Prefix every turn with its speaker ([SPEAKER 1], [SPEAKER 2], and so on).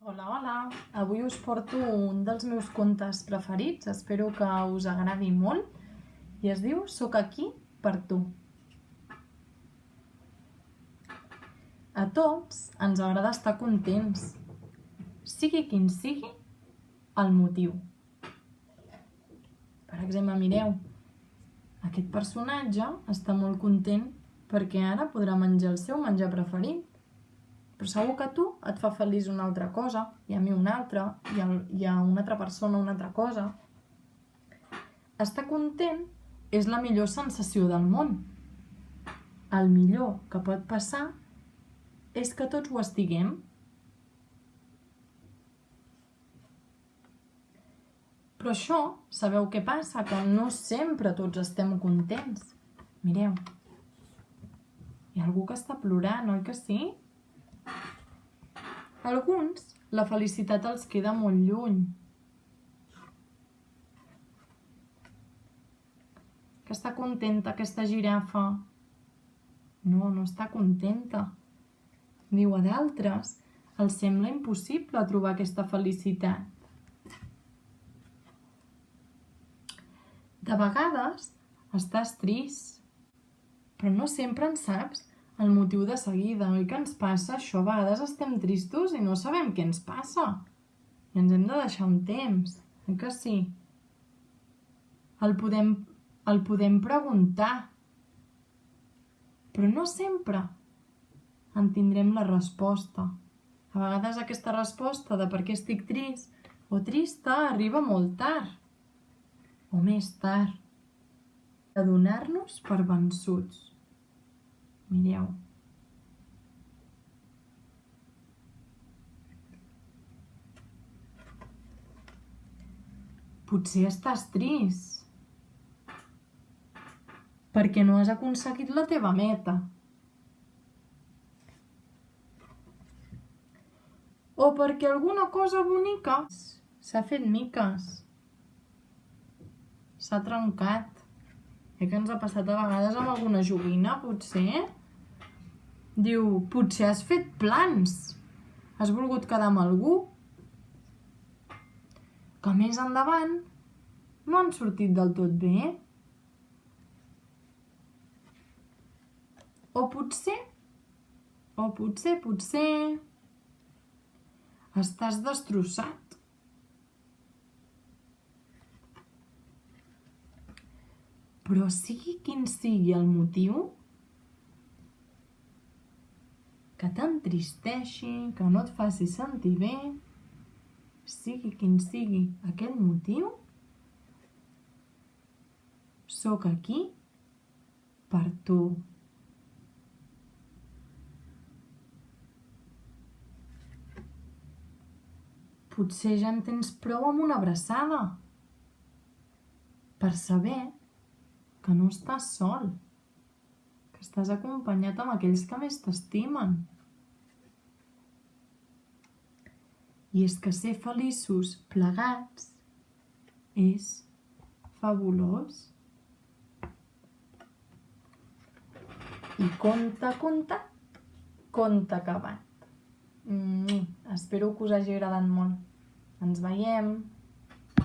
[SPEAKER 1] Hola, hola! Avui us porto un dels meus contes preferits, espero que us agradi molt, i es diu Soc aquí per tu. A tots ens agrada estar contents, sigui quin sigui el motiu. Per exemple, mireu, aquest personatge està molt content perquè ara podrà menjar el seu menjar preferit. Però segur que a tu et fa feliç una altra cosa, i a mi una altra, i a una altra persona una altra cosa. Estar content és la millor sensació del món. El millor que pot passar és que tots ho estiguem. Però això, sabeu què passa? Que no sempre tots estem contents. Mireu, hi ha algú que està plorant, oi que sí? A alguns, la felicitat els queda molt lluny. Que està contenta aquesta girafa? No, no està contenta. Diu, a d'altres els sembla impossible trobar aquesta felicitat. De vegades estàs trist, però no sempre en saps el motiu de seguida, oi que ens passa això? A vegades estem tristos i no sabem què ens passa. I ens hem de deixar un temps, oi que sí? El podem preguntar, però no sempre en tindrem la resposta. A vegades aquesta resposta de per què estic trist o trista arriba molt tard, o més tard, de donar-nos per vençuts. Mireu. Potser estàs trist perquè no has aconseguit la teva meta. O perquè alguna cosa bonica s'ha fet miques. S'ha trencat. Que ens ha passat a vegades amb alguna joguina, potser? Diu, potser has fet plans. Has volgut quedar amb algú que més endavant no han sortit del tot bé. O potser estàs destrossat. Però sigui quin sigui el motiu que t'entristeixi, que no et faci sentir bé, sigui quin sigui aquest motiu, soc aquí per tu. Potser ja en tens prou amb una abraçada per saber que no estàs sol, que estàs acompanyat amb aquells que més t'estimen. I és que ser feliços plegats és fabulós. I conte acabat. Espero que us hagi agradat molt. Ens veiem!